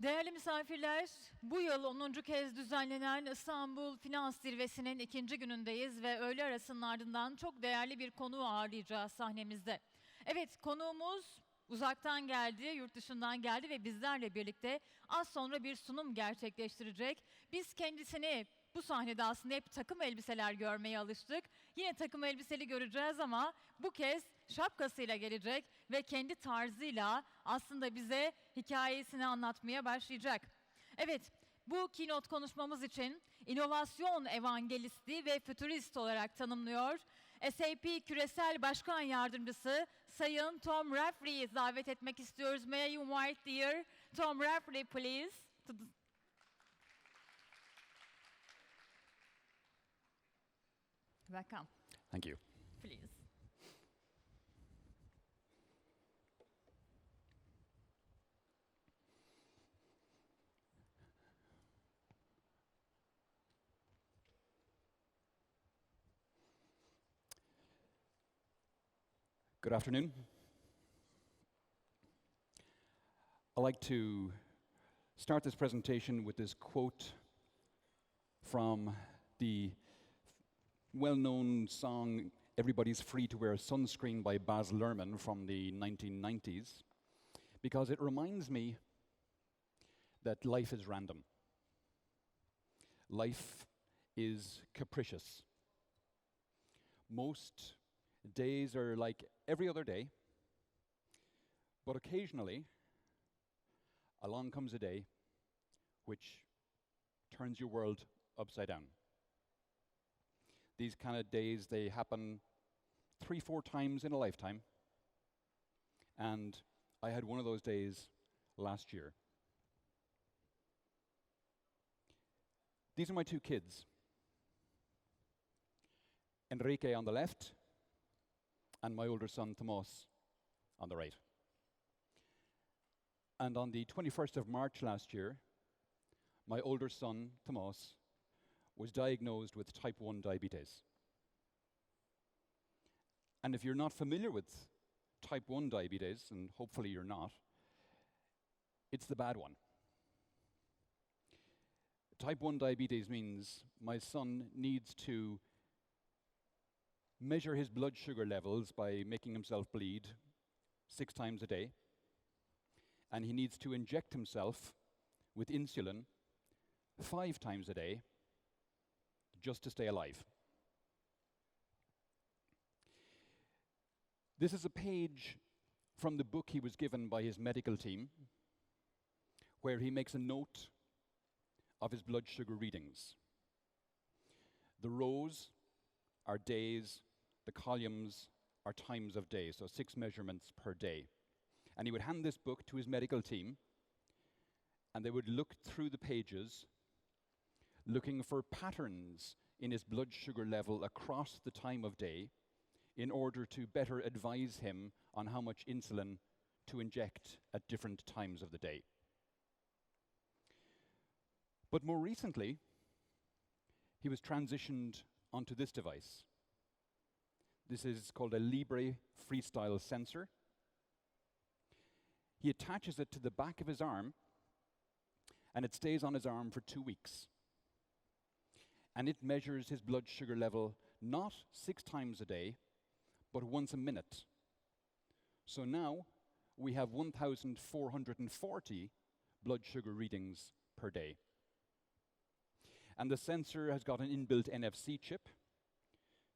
Değerli misafirler, bu yıl 10. kez düzenlenen İstanbul Finans Zirvesi'nin 2. günündeyiz ve öğle arasının ardından çok değerli bir konuğu ağırlayacağız sahnemizde. Evet, konuğumuz uzaktan geldi, yurt dışından geldi ve bizlerle birlikte az sonra bir sunum gerçekleştirecek. Biz kendisini bu sahnede aslında hep takım elbiseler görmeye alıştık. Yine takım elbiseli göreceğiz ama bu kez şapkasıyla gelecek ve kendi tarzıyla aslında bize hikayesini anlatmaya başlayacak. Evet, bu keynote konuşmamız için inovasyon evangelisti ve fütürist olarak tanımlıyor. SAP Küresel Başkan Yardımcısı Sayın Tom Raftery'yi davet etmek istiyoruz. May I invite dear Tom Raftery, please? Welcome. Thank you. Please. Good afternoon. I'd like to start this presentation with this quote from the well-known song Everybody's Free to Wear Sunscreen by Baz Luhrmann from the 1990s, because it reminds me that life is random. Life is capricious. Most days are like every other day, but occasionally along comes a day which turns your world upside down. These kind of days, they happen 3-4 times in a lifetime, and I had one of those days last year. These are my two kids, Enrique on the left, and my older son, Tomas, on the right. And on the 21st of March last year, my older son, Tomas, was diagnosed with type 1 diabetes. And if you're not familiar with type 1 diabetes, and hopefully you're not, it's the bad one. Type 1 diabetes means my son needs to measure his blood sugar levels by making himself bleed 6 times a day, and he needs to inject himself with insulin 5 times a day just to stay alive. This is a page from the book he was given by his medical team, where he makes a note of his blood sugar readings. The rows are days, the columns are times of day, so 6 measurements per day. And he would hand this book to his medical team, and they would look through the pages, looking for patterns in his blood sugar level across the time of day in order to better advise him on how much insulin to inject at different times of the day. But more recently, he was transitioned onto this device. This is called a Libre Freestyle sensor. He attaches it to the back of his arm, and it stays on his arm for 2 weeks. And it measures his blood sugar level not 6 times a day, but once a minute. So now we have 1,440 blood sugar readings per day. And the sensor has got an inbuilt NFC chip,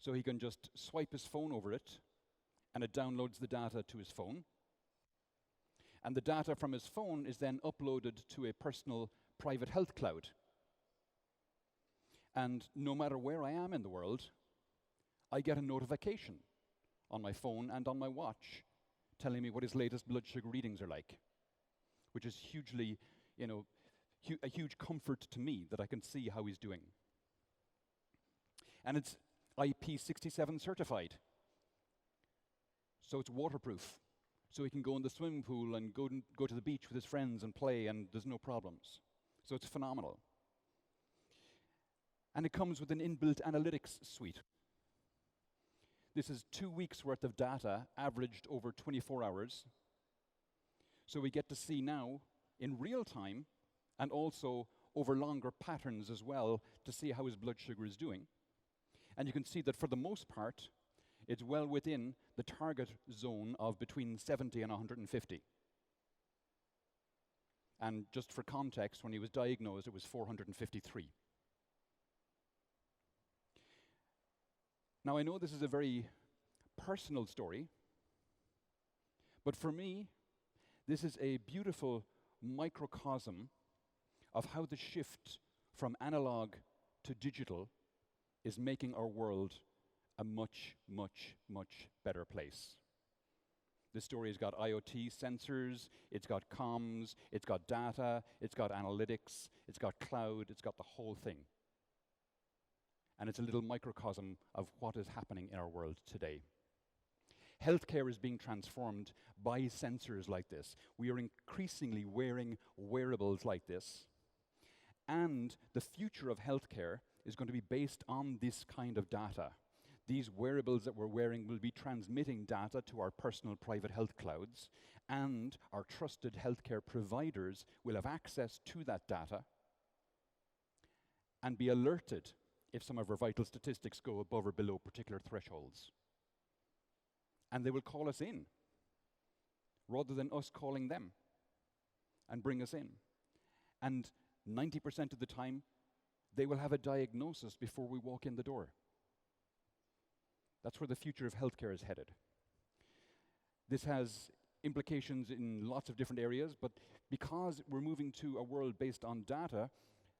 so he can just swipe his phone over it, and it downloads the data to his phone. And the data from his phone is then uploaded to a personal private health cloud. And no matter where I am in the world, I get a notification on my phone and on my watch telling me what his latest blood sugar readings are like, which is hugely, a huge comfort to me that I can see how he's doing. And it's IP67 certified, so it's waterproof. So he can go in the swimming pool and go to the beach with his friends and play, and there's no problems. So it's phenomenal. And it comes with an inbuilt analytics suite. This is 2 weeks worth of data averaged over 24 hours. So we get to see now in real time and also over longer patterns as well to see how his blood sugar is doing. And you can see that for the most part, it's well within the target zone of between 70 and 150. And just for context, when he was diagnosed, it was 453. Now, I know this is a very personal story, but for me, this is a beautiful microcosm of how the shift from analog to digital is making our world a much, much, much better place. This story has got IoT sensors, it's got comms, it's got data, it's got analytics, it's got cloud, it's got the whole thing. And it's a little microcosm of what is happening in our world today. Healthcare is being transformed by sensors like this. We are increasingly wearing wearables like this. And the future of healthcare is going to be based on this kind of data. These wearables that we're wearing will be transmitting data to our personal private health clouds, and our trusted healthcare providers will have access to that data and be alerted if some of our vital statistics go above or below particular thresholds. And they will call us in, rather than us calling them, and bring us in. And 90% of the time, they will have a diagnosis before we walk in the door. That's where the future of healthcare is headed. This has implications in lots of different areas, but because we're moving to a world based on data,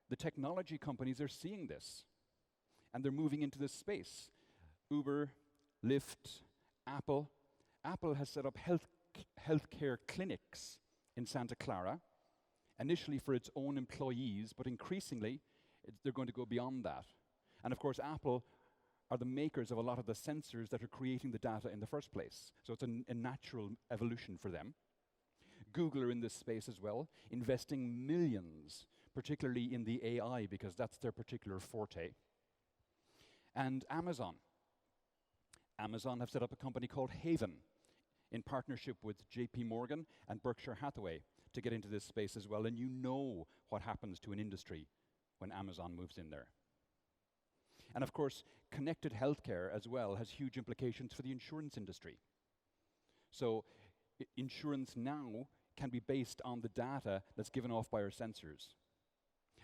the technology companies are seeing this, and they're moving into this space. Uber, Lyft, Apple. Apple has set up healthcare clinics in Santa Clara, initially for its own employees, but increasingly they're going to go beyond that. And of course, Apple are the makers of a lot of the sensors that are creating the data in the first place. So it's a natural evolution for them. Google are in this space as well, investing millions, particularly in the AI, because that's their particular forte. And Amazon. Amazon have set up a company called Haven in partnership with JP Morgan and Berkshire Hathaway to get into this space as well. And you know what happens to an industry when Amazon moves in there. And of course, connected healthcare as well has huge implications for the insurance industry. So insurance now can be based on the data that's given off by our sensors.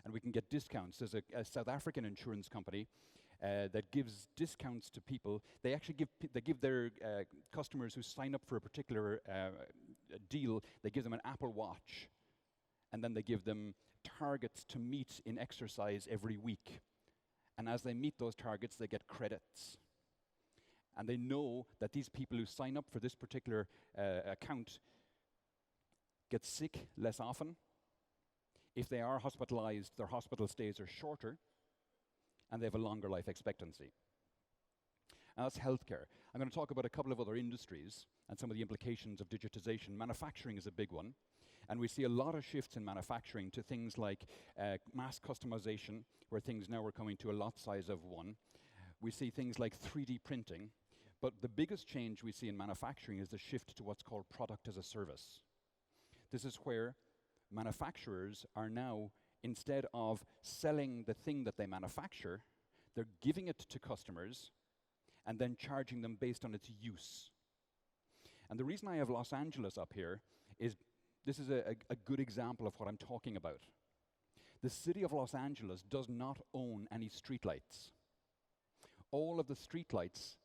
And we can get discounts. There's a South African insurance company that gives discounts to people. They actually give their customers who sign up for a particular deal, they give them an Apple Watch. And then they give them targets to meet in exercise every week. And as they meet those targets, they get credits. And they know that these people who sign up for this particular account get sick less often. If they are hospitalized, their hospital stays are shorter, and they have a longer life expectancy. Now that's healthcare. I'm going to talk about a couple of other industries and some of the implications of digitization. Manufacturing is a big one. And we see a lot of shifts in manufacturing to things like mass customization, where things now are coming to a lot size of one. We see things like 3D printing. But the biggest change we see in manufacturing is the shift to what's called product as a service. This is where manufacturers are now, instead of selling the thing that they manufacture, they're giving it to customers and then charging them based on its use. And the reason I have Los Angeles up here is this is a good example of what I'm talking about. The city of Los Angeles does not own any streetlights. All of the streetlights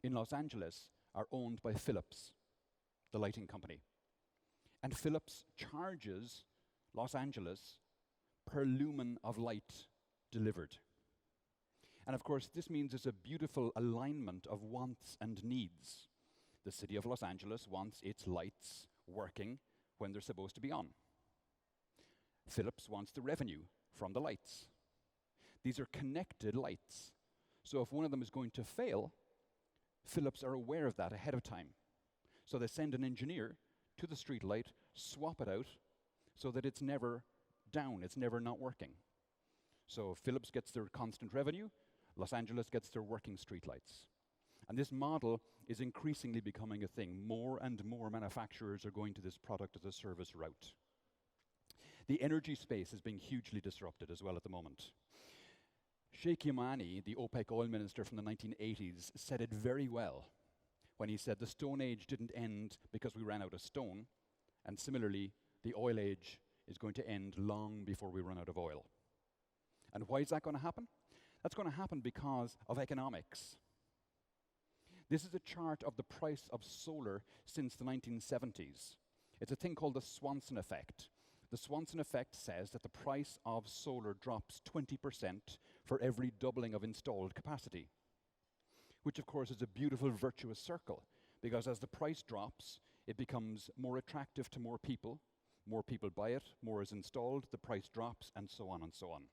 in Los Angeles are owned by Philips, the lighting company. And Philips charges Los Angeles per lumen of light delivered. And of course, this means it's a beautiful alignment of wants and needs. The city of Los Angeles wants its lights working when they're supposed to be on. Philips wants the revenue from the lights. These are connected lights. So if one of them is going to fail, Philips are aware of that ahead of time. So they send an engineer to the street light, swap it out, so that it's never down, it's never not working. So Philips gets their constant revenue, Los Angeles gets their working streetlights. And this model is increasingly becoming a thing. More and more manufacturers are going to this product as a service route. The energy space is being hugely disrupted as well at the moment. Sheikh Yamani, the OPEC oil minister from the 1980s, said it very well when he said the Stone Age didn't end because we ran out of stone, and similarly, the oil age is going to end long before we run out of oil. And why is that going to happen? That's going to happen because of economics. This is a chart of the price of solar since the 1970s. It's a thing called the Swanson effect. The Swanson effect says that the price of solar drops 20% for every doubling of installed capacity, which of course is a beautiful virtuous circle, because as the price drops, it becomes more attractive to more people buy it, more is installed, the price drops, and so on and so on.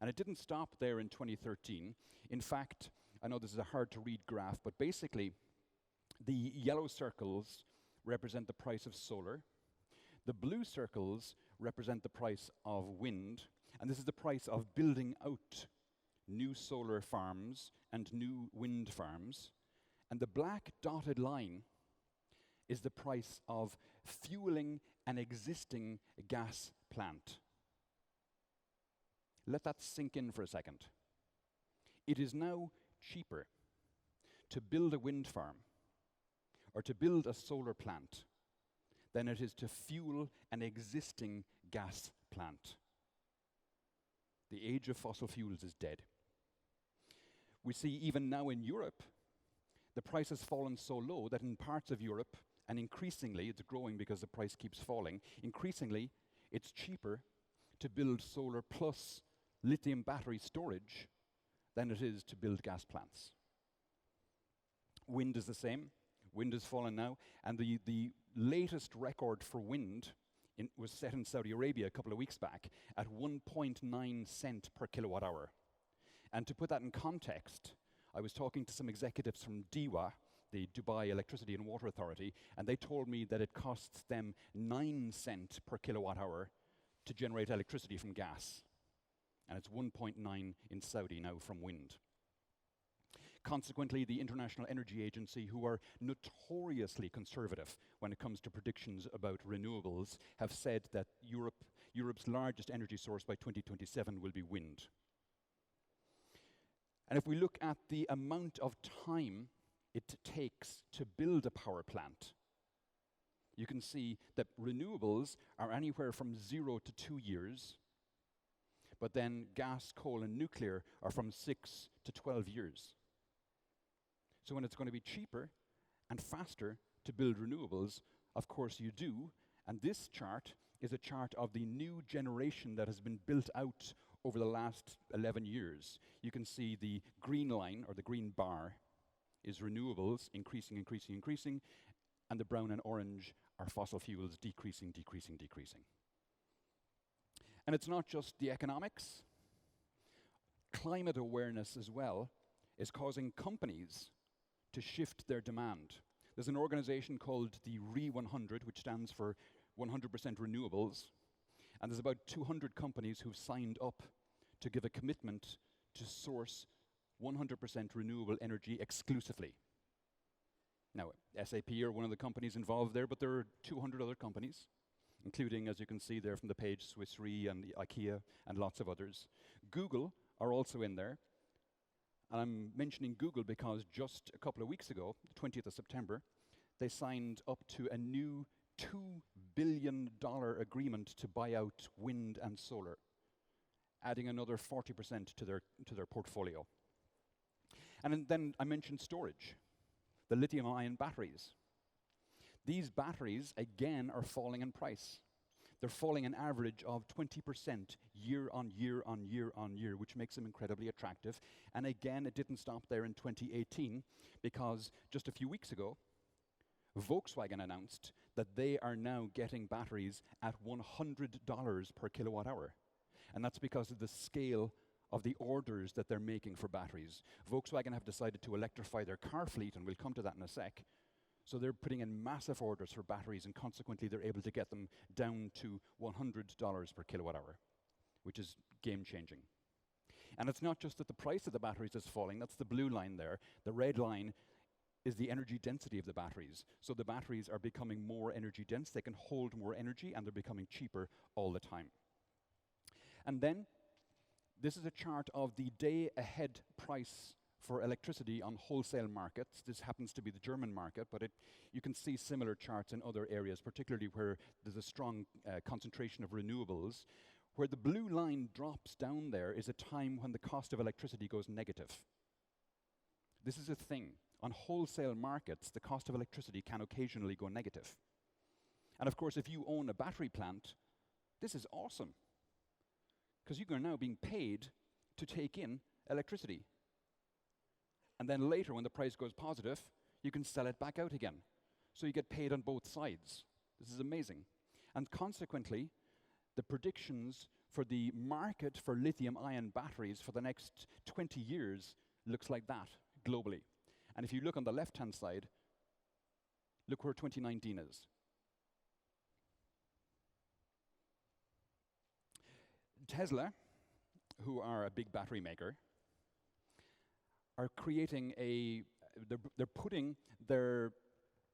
And it didn't stop there in 2013. In fact, I know this is a hard to read graph, but basically the yellow circles represent the price of solar. The blue circles represent the price of wind, and this is the price of building out new solar farms and new wind farms. And the black dotted line is the price of fueling an existing gas plant. Let that sink in for a second. It is now cheaper to build a wind farm or to build a solar plant than it is to fuel an existing gas plant. The age of fossil fuels is dead. We see even now in Europe, the price has fallen so low that in parts of Europe, and increasingly, it's growing because the price keeps falling, increasingly, it's cheaper to build solar plus lithium battery storage than it is to build gas plants. Wind is the same. Wind has fallen now, and the latest record for wind was set in Saudi Arabia a couple of weeks back at 1.9 cent per kilowatt hour. And to put that in context, I was talking to some executives from DEWA, the Dubai Electricity and Water Authority, and they told me that it costs them 9 cents per kilowatt hour to generate electricity from gas. And it's 1.9 in Saudi now from wind. Consequently, the International Energy Agency, who are notoriously conservative when it comes to predictions about renewables, have said that Europe's largest energy source by 2027 will be wind. And if we look at the amount of time it takes to build a power plant, you can see that renewables are anywhere from 0 to 2 years, but then gas, coal, and nuclear are from 6 to 12 years. So when it's going to be cheaper and faster to build renewables, of course you do. And this chart is a chart of the new generation that has been built out over the last 11 years. You can see the green line, or the green bar, is renewables increasing, increasing, increasing, and the brown and orange are fossil fuels decreasing, decreasing, decreasing. And it's not just the economics. Climate awareness as well is causing companies to shift their demand. There's an organization called the RE100, which stands for 100% renewables, and there's about 200 companies who've signed up to give a commitment to source 100% renewable energy exclusively. Now, SAP are one of the companies involved there, but there are 200 other companies, including, as you can see there from the page, Swiss Re and IKEA and lots of others. Google are also in there. And I'm mentioning Google because just a couple of weeks ago, the 20th of September, they signed up to a new $2 billion agreement to buy out wind and solar, adding another 40% to their portfolio. And then I mentioned storage, the lithium-ion batteries. These batteries, again, are falling in price. They're falling an average of 20% year on year on year on year, which makes them incredibly attractive. And again, it didn't stop there in 2018, because just a few weeks ago, Volkswagen announced that they are now getting batteries at $100 per kilowatt hour. And that's because of the scale of the orders that they're making for batteries. Volkswagen have decided to electrify their car fleet, and we'll come to that in a sec. So they're putting in massive orders for batteries, and consequently they're able to get them down to $100 per kilowatt hour, which is game-changing. And it's not just that the price of the batteries is falling, that's the blue line there. The red line is the energy density of the batteries. So the batteries are becoming more energy dense, they can hold more energy, and they're becoming cheaper all the time. And then this is a chart of the day-ahead price for electricity on wholesale markets. This happens to be the German market, but you can see similar charts in other areas, particularly where there's a strong concentration of renewables. Where the blue line drops down there is a time when the cost of electricity goes negative. This is a thing. On wholesale markets, the cost of electricity can occasionally go negative. And of course, if you own a battery plant, this is awesome, because you are now being paid to take in electricity. And then later, when the price goes positive, you can sell it back out again. So you get paid on both sides. This is amazing. And consequently, the predictions for the market for lithium-ion batteries for the next 20 years looks like that globally. And if you look on the left-hand side, look where 2019 is. Tesla, who are a big battery maker, are creating they're putting their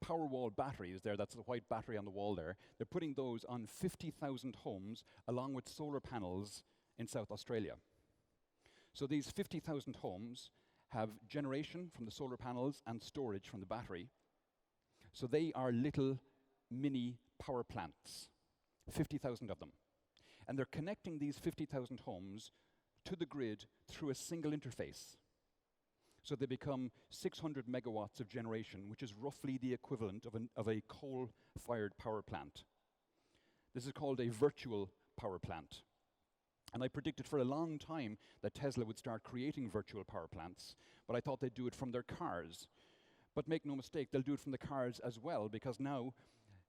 Powerwall batteries there, that's the white battery on the wall there, they're putting those on 50,000 homes along with solar panels in South Australia. So these 50,000 homes have generation from the solar panels and storage from the battery. So they are little mini power plants, 50,000 of them. And they're connecting these 50,000 homes to the grid through a single interface. So they become 600 megawatts of generation, which is roughly the equivalent of a coal-fired power plant. This is called a virtual power plant. And I predicted for a long time that Tesla would start creating virtual power plants, but I thought they'd do it from their cars. But make no mistake, they'll do it from the cars as well, because now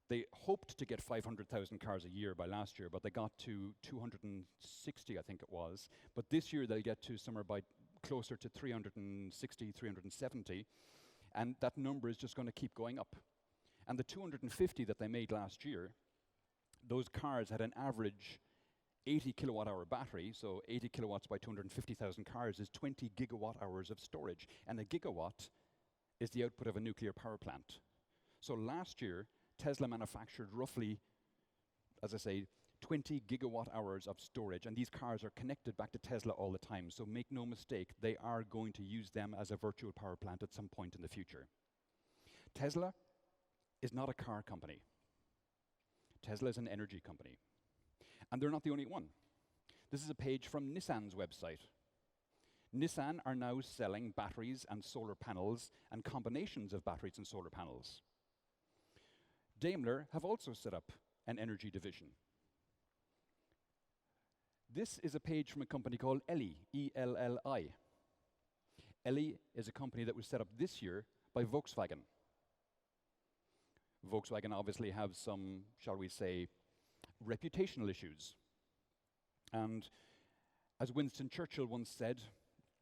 they hoped to get 500,000 cars a year by last year, but they got to 260, I think it was. But this year they'll get to somewhere by closer to 360, 370, and that number is just going to keep going up. And the 250 that they made last year, those cars had an average 80 kilowatt hour battery, so 80 kilowatts by 250,000 cars is 20 gigawatt hours of storage, and a gigawatt is the output of a nuclear power plant. So last year, Tesla manufactured roughly, as I say, 20 gigawatt hours of storage, and these cars are connected back to Tesla all the time, so make no mistake, they are going to use them as a virtual power plant at some point in the future. Tesla is not a car company. Tesla is an energy company. And they're not the only one. This is a page from Nissan's website. Nissan are now selling batteries and solar panels and combinations of batteries and solar panels. Daimler have also set up an energy division. This is a page from a company called Elli, E-L-L-I. Elli is a company that was set up this year by Volkswagen. Volkswagen obviously have some, shall we say, reputational issues. And as Winston Churchill once said,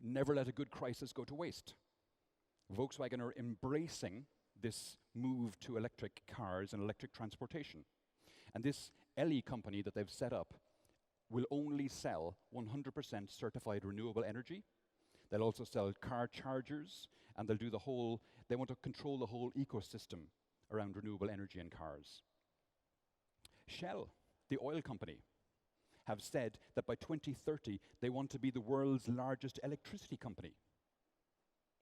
never let a good crisis go to waste. Volkswagen are embracing this move to electric cars and electric transportation. And this Elli company that they've set up will only sell 100% certified renewable energy. They'll also sell car chargers, and they'll do they want to control the whole ecosystem around renewable energy in cars. Shell, the oil company, have said that by 2030 they want to be the world's largest electricity company.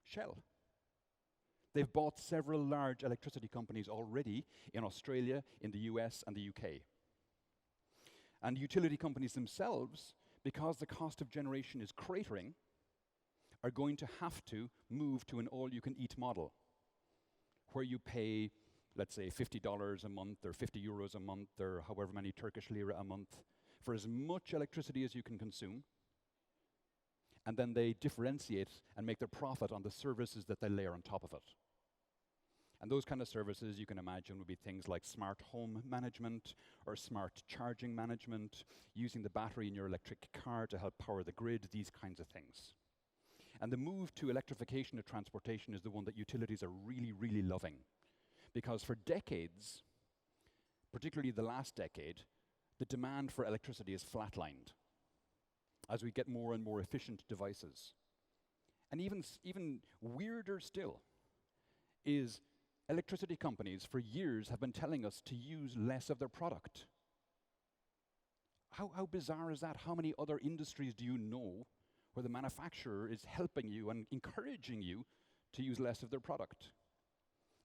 Shell. They've bought several large electricity companies already in Australia, in the US, and the UK. And utility companies themselves, because the cost of generation is cratering, are going to have to move to an all-you-can-eat model, where you pay, let's say, $50 a month or 50 euros a month or however many Turkish lira a month for as much electricity as you can consume, and then they differentiate and make their profit on the services that they layer on top of it. And those kind of services, you can imagine, would be things like smart home management or smart charging management, using the battery in your electric car to help power the grid, these kinds of things. And the move to electrification of transportation is the one that utilities are really, really loving. Because for decades, particularly the last decade, the demand for electricity is flatlined as we get more and more efficient devices. And even weirder still is electricity companies for years have been telling us to use less of their product. How bizarre is that? How many other industries do you know where the manufacturer is helping you and encouraging you to use less of their product?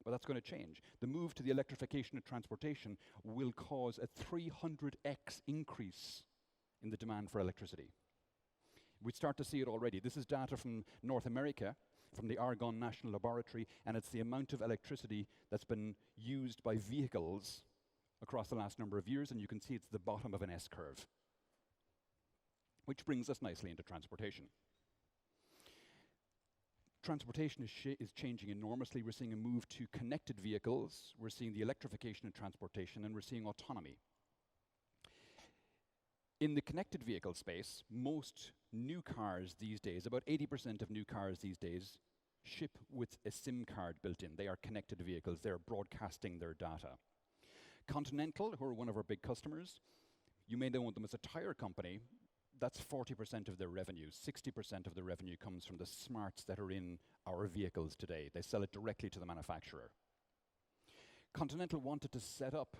Well, that's going to change. The move to the electrification of transportation will cause a 300x increase in the demand for electricity. We start to see it already. This is data from North America, from the Argonne National Laboratory, and it's the amount of electricity that's been used by vehicles across the last number of years, and you can see it's the bottom of an S-curve. Which brings us nicely into transportation. Transportation is changing enormously. We're seeing a move to connected vehicles, we're seeing the electrification of transportation, and we're seeing autonomy. In the connected vehicle space, most new cars these days, about 80% of new cars these days, ship with a SIM card built in. They are connected vehicles, they're broadcasting their data. Continental, who are one of our big customers, you may know them as a tire company. That's 40% of their revenue. 60% of the revenue comes from the smarts that are in our vehicles today. They sell it directly to the manufacturer. Continental wanted to set up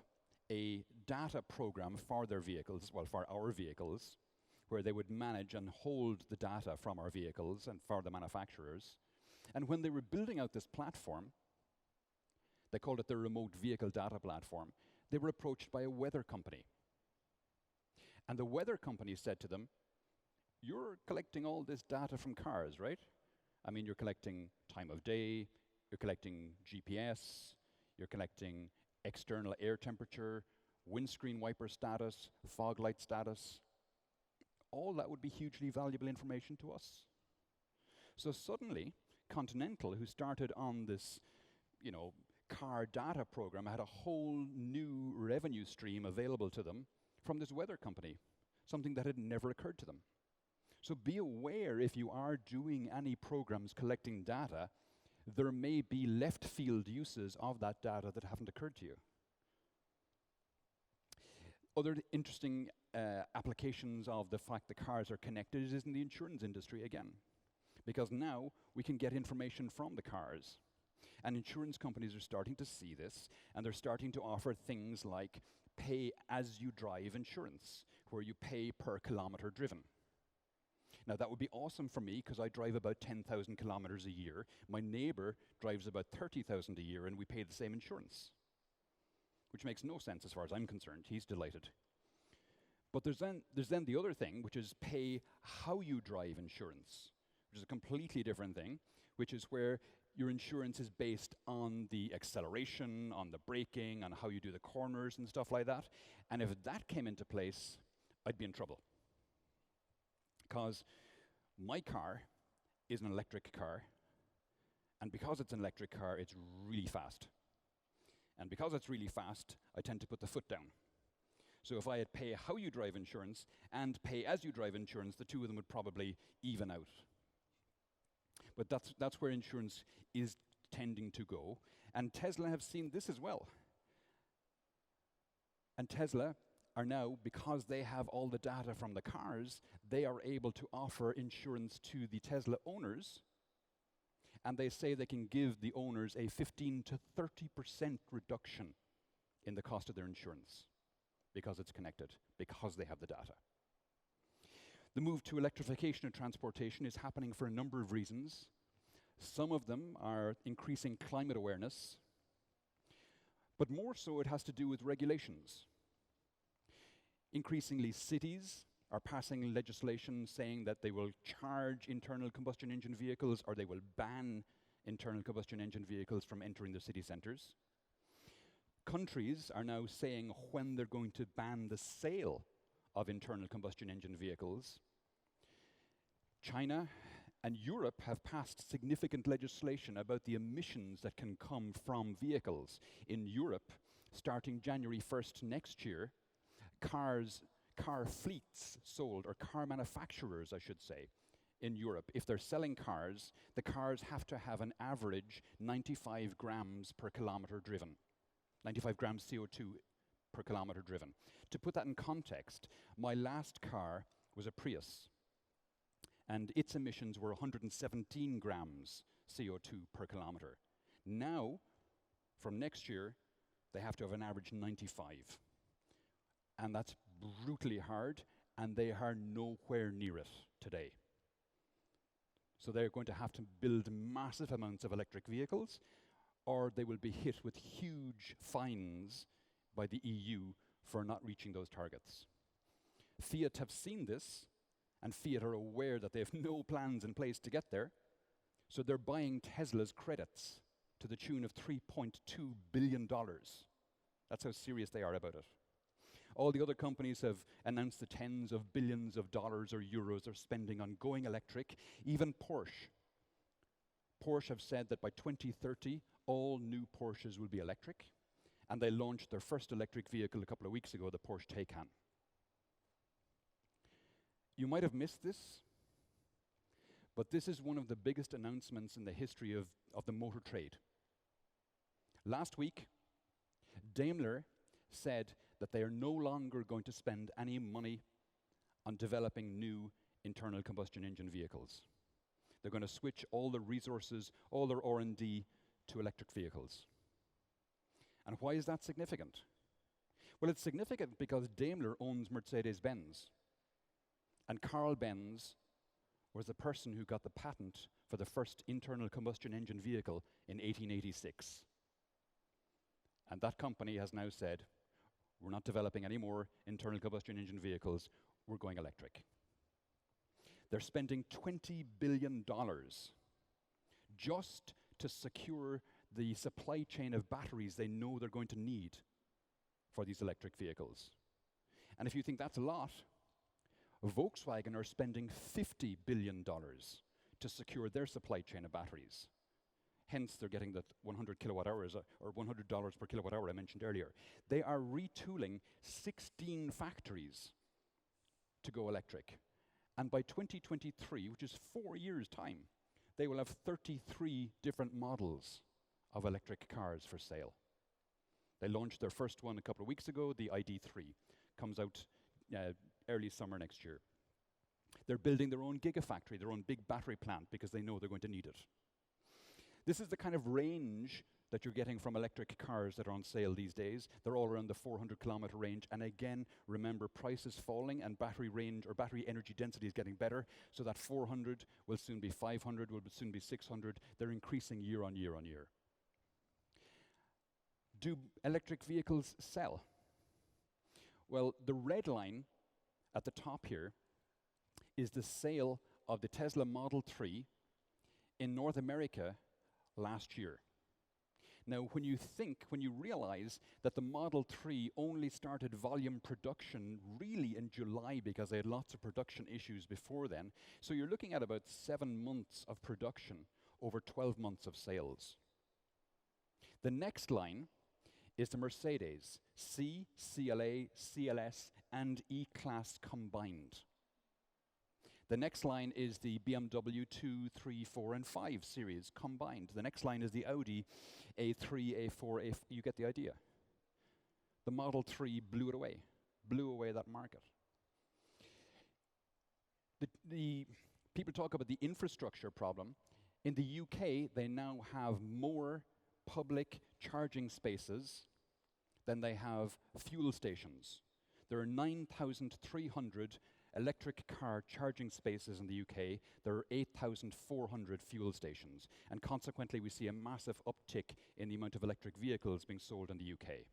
a data program for their vehicles, well, for our vehicles, where they would manage and hold the data from our vehicles and for the manufacturers. And when they were building out this platform, they called it the Remote Vehicle Data Platform, they were approached by a weather company. And the weather company said to them, "You're collecting all this data from cars, right? I mean, you're collecting time of day, you're collecting GPS, you're collecting external air temperature, windscreen wiper status, fog light status. All that would be hugely valuable information to us." So suddenly, Continental, who started on this, car data program, had a whole new revenue stream available to them from this weather company, something that had never occurred to them. So be aware, if you are doing any programs collecting data, there may be left field uses of that data that haven't occurred to you. Other interesting applications of the fact that cars are connected is in the insurance industry again. Because now we can get information from the cars. And insurance companies are starting to see this, and they're starting to offer things like pay as you drive insurance, where you pay per kilometer driven. Now that would be awesome for me because I drive about 10,000 kilometers a year. My neighbor drives about 30,000 a year and we pay the same insurance, which makes no sense as far as I'm concerned. He's delighted. But there's then the other thing, which is pay how you drive insurance, which is a completely different thing, which is where your insurance is based on the acceleration, on the braking, on how you do the corners and stuff like that. And if that came into place, I'd be in trouble. Because my car is an electric car, and because it's an electric car, it's really fast. And because it's really fast, I tend to put the foot down. So if I had pay how you drive insurance and pay as you drive insurance, the two of them would probably even out. But that's where insurance is tending to go. And Tesla have seen this as well. And Tesla are now, because they have all the data from the cars, they are able to offer insurance to the Tesla owners. And they say they can give the owners a 15 to 30% reduction in the cost of their insurance because it's connected, because they have the data. The move to electrification of transportation is happening for a number of reasons. Some of them are increasing climate awareness, but more so it has to do with regulations. Increasingly, cities are passing legislation saying that they will charge internal combustion engine vehicles or they will ban internal combustion engine vehicles from entering the city centres. Countries are now saying when they're going to ban the sale of internal combustion engine vehicles. China and Europe have passed significant legislation about the emissions that can come from vehicles. In Europe, starting January 1st next year, car fleets sold, or car manufacturers, I should say, in Europe, if they're selling cars, the cars have to have an average 95 grams per kilometer driven. 95 grams CO2 per kilometer driven. To put that in context, my last car was a Prius, and its emissions were 117 grams CO2 per kilometer. Now, from next year, they have to have an average 95. And that's brutally hard, and they are nowhere near it today. So they're going to have to build massive amounts of electric vehicles, or they will be hit with huge fines by the EU for not reaching those targets. Fiat have seen this, and Fiat are aware that they have no plans in place to get there, so they're buying Tesla's credits to the tune of $3.2 billion. That's how serious they are about it. All the other companies have announced the tens of billions of dollars or euros they're spending on going electric. Even Porsche. Porsche have said that by 2030, all new Porsches will be electric, and they launched their first electric vehicle a couple of weeks ago, the Porsche Taycan. You might have missed this, but this is one of the biggest announcements in the history of the motor trade. Last week, Daimler said that they are no longer going to spend any money on developing new internal combustion engine vehicles. They're going to switch all their resources, all their R&D to electric vehicles. And why is that significant? Well, it's significant because Daimler owns Mercedes-Benz. And Carl Benz was the person who got the patent for the first internal combustion engine vehicle in 1886. And that company has now said, we're not developing any more internal combustion engine vehicles, we're going electric. They're spending $20 billion just to secure the supply chain of batteries they know they're going to need for these electric vehicles. And if you think that's a lot, Volkswagen are spending $50 billion to secure their supply chain of batteries. Hence, they're getting the 100 kilowatt hours or $100 per kilowatt hour I mentioned earlier. They are retooling 16 factories to go electric. And by 2023, which is 4 years' time, they will have 33 different models of electric cars for sale. They launched their first one a couple of weeks ago, the ID.3. Comes out early summer next year. They're building their own gigafactory, their own big battery plant, because they know they're going to need it. This is the kind of range that you're getting from electric cars that are on sale these days. They're all around the 400-kilometer range. And again, remember, price is falling and battery range or battery energy density is getting better. So that 400 will soon be 500, will soon be 600. They're increasing year on year on year. Do electric vehicles sell? Well, the red line at the top here is the sale of the Tesla Model 3 in North America last year. Now, when you realize that the Model 3 only started volume production really in July because they had lots of production issues before then, so you're looking at about 7 months of production over 12 months of sales. The next line is the Mercedes C, CLA, CLS, and E-Class combined. The next line is the BMW 2, 3, 4, and 5 series combined. The next line is the Audi A3, A4, you get the idea. The Model 3 blew away that market. The people talk about the infrastructure problem. In the UK, they now have more public charging spaces than they have fuel stations. There are 9,300 electric car charging spaces in the UK. There are 8,400 fuel stations. And consequently, we see a massive uptick in the amount of electric vehicles being sold in the UK.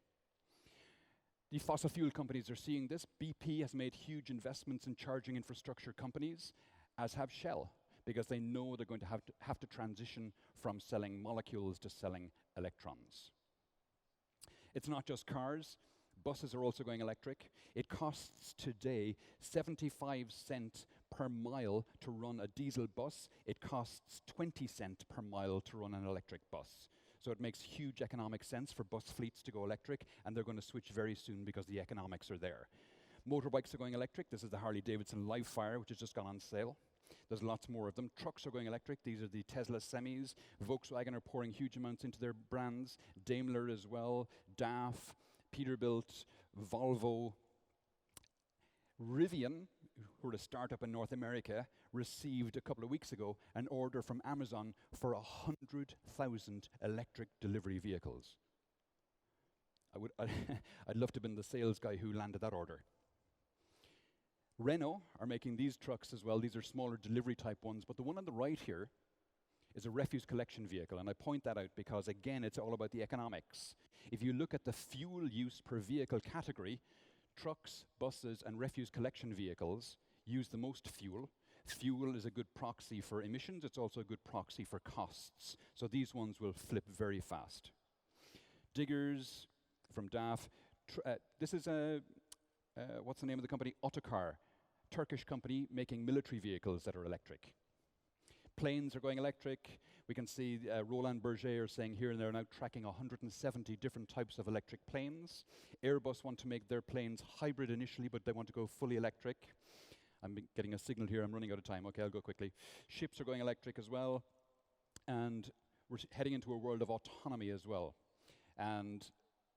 The fossil fuel companies are seeing this. BP has made huge investments in charging infrastructure companies, as have Shell, because they know they're going to have to transition from selling molecules to selling electrons. It's not just cars. Buses are also going electric. It costs today 75 cents per mile to run a diesel bus. It costs 20 cents per mile to run an electric bus. So it makes huge economic sense for bus fleets to go electric, and they're going to switch very soon because the economics are there. Motorbikes are going electric. This is the Harley-Davidson Livefire, which has just gone on sale. There's lots more of them. Trucks are going electric. These are the Tesla semis. Volkswagen are pouring huge amounts into their brands. Daimler as well. DAF, Peterbilt, Volvo. Rivian, who are a startup in North America, received a couple of weeks ago an order from Amazon for 100,000 electric delivery vehicles. I'd love to have been the sales guy who landed that order. Renault are making these trucks as well. These are smaller delivery type ones, but the one on the right here is a refuse collection vehicle, and I point that out because, again, it's all about the economics. If you look at the fuel use per vehicle category, trucks, buses, and refuse collection vehicles use the most fuel. Fuel is a good proxy for emissions. It's also a good proxy for costs. So these ones will flip very fast. Diggers from DAF. This is what's the name of the company? Otokar, Turkish company making military vehicles that are electric. Planes are going electric. We can see Roland Berger are saying here and they're now tracking 170 different types of electric planes. Airbus want to make their planes hybrid initially, but they want to go fully electric. I'm getting a signal here, I'm running out of time. Okay, I'll go quickly. Ships are going electric as well. And we're heading into a world of autonomy as well. And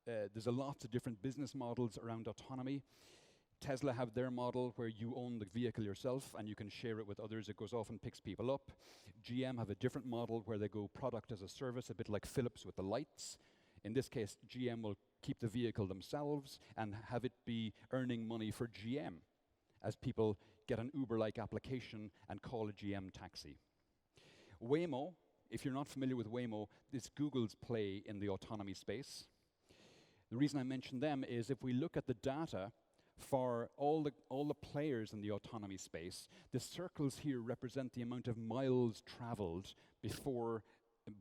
there's a lot of different business models around autonomy. Tesla have their model where you own the vehicle yourself and you can share it with others. It goes off and picks people up. GM have a different model where they go product as a service, a bit like Philips with the lights. In this case, GM will keep the vehicle themselves and have it be earning money for GM as people get an Uber-like application and call a GM taxi. Waymo, if you're not familiar with Waymo, it's Google's play in the autonomy space. The reason I mention them is if we look at the data for all the players in the autonomy space, the circles here represent the amount of miles traveled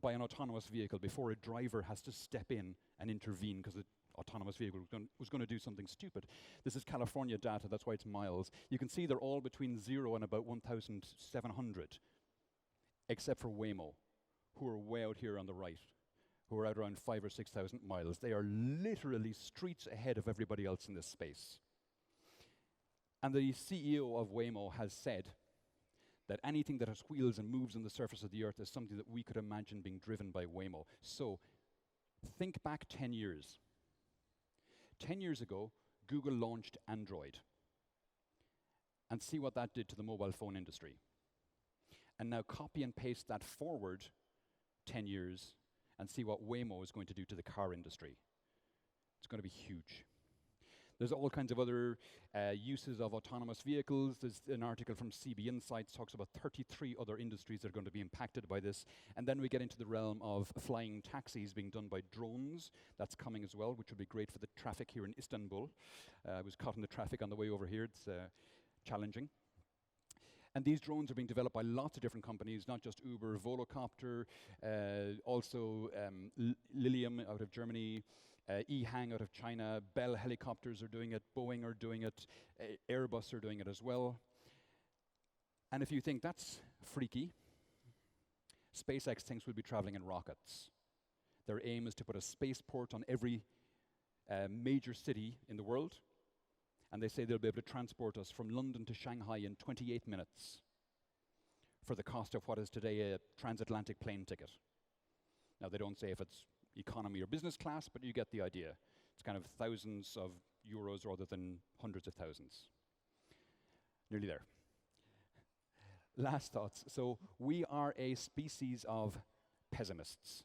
by an autonomous vehicle before a driver has to step in and intervene because the autonomous vehicle was going to do something stupid. This is California data, that's why it's miles. You can see they're all between 0 and about 1,700, except for Waymo, who are way out here on the right, who are out around 5,000 or 6,000 miles. They are literally streets ahead of everybody else in this space. And the CEO of Waymo has said that anything that has wheels and moves on the surface of the earth is something that we could imagine being driven by Waymo. So think back 10 years. 10 years ago, Google launched Android. And see what that did to the mobile phone industry. And now copy and paste that forward 10 years and see what Waymo is going to do to the car industry. It's going to be huge. There's all kinds of other uses of autonomous vehicles. There's an article from CB Insights talks about 33 other industries that are going to be impacted by this. And then we get into the realm of flying taxis being done by drones. That's coming as well, which would be great for the traffic here in Istanbul. I was caught in the traffic on the way over here. It's challenging. And these drones are being developed by lots of different companies, not just Uber, Volocopter, also Lilium out of Germany, EHang out of China, Bell Helicopters are doing it, Boeing are doing it, Airbus are doing it as well. And if you think that's freaky, SpaceX thinks we'll be traveling in rockets. Their aim is to put a spaceport on every major city in the world, and they say they'll be able to transport us from London to Shanghai in 28 minutes for the cost of what is today a transatlantic plane ticket. Now, they don't say if it's economy or business class, but you get the idea. It's kind of thousands of euros rather than hundreds of thousands. Nearly there. Last thoughts. So we are a species of pessimists.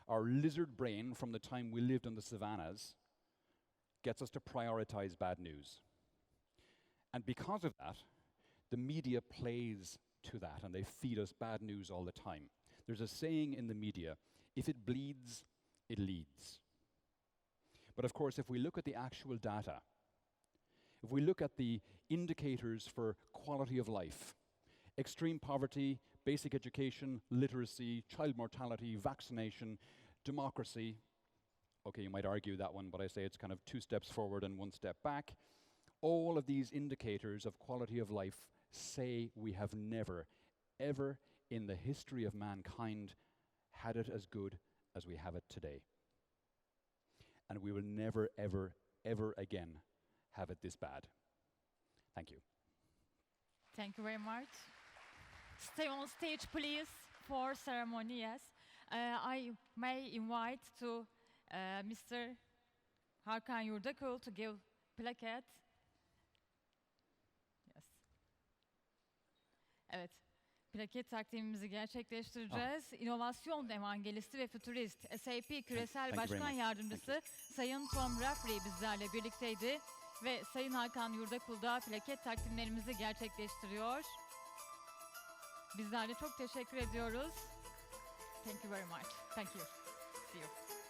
Our lizard brain, from the time we lived on the savannas, gets us to prioritize bad news. And because of that, the media plays to that, and they feed us bad news all the time. There's a saying in the media, if it bleeds, it leads. But of course, if we look at the actual data, if we look at the indicators for quality of life, extreme poverty, basic education, literacy, child mortality, vaccination, democracy, okay, you might argue that one, but I say it's kind of 2 steps forward and 1 step back. All of these indicators of quality of life say we have never, ever in the history of mankind had it as good as we have it today. And we will never, ever, ever again have it this bad. Thank you. Thank you very much. Stay on stage, please, for ceremony, yes. I may invite to Mr. Hakan Yurdakul to give plaque. Yes. Evet. Plaket takdimimizi gerçekleştireceğiz. İnovasyon evangelisti ve fütürist, SAP Küresel Başkan Yardımcısı Sayın Tom Raftery bizlerle birlikteydi. ve Sayın Hakan Yurdakul da plaket takdimlerimizi gerçekleştiriyor. Bizler de çok teşekkür ediyoruz. Thank you very much. Thank you. See you.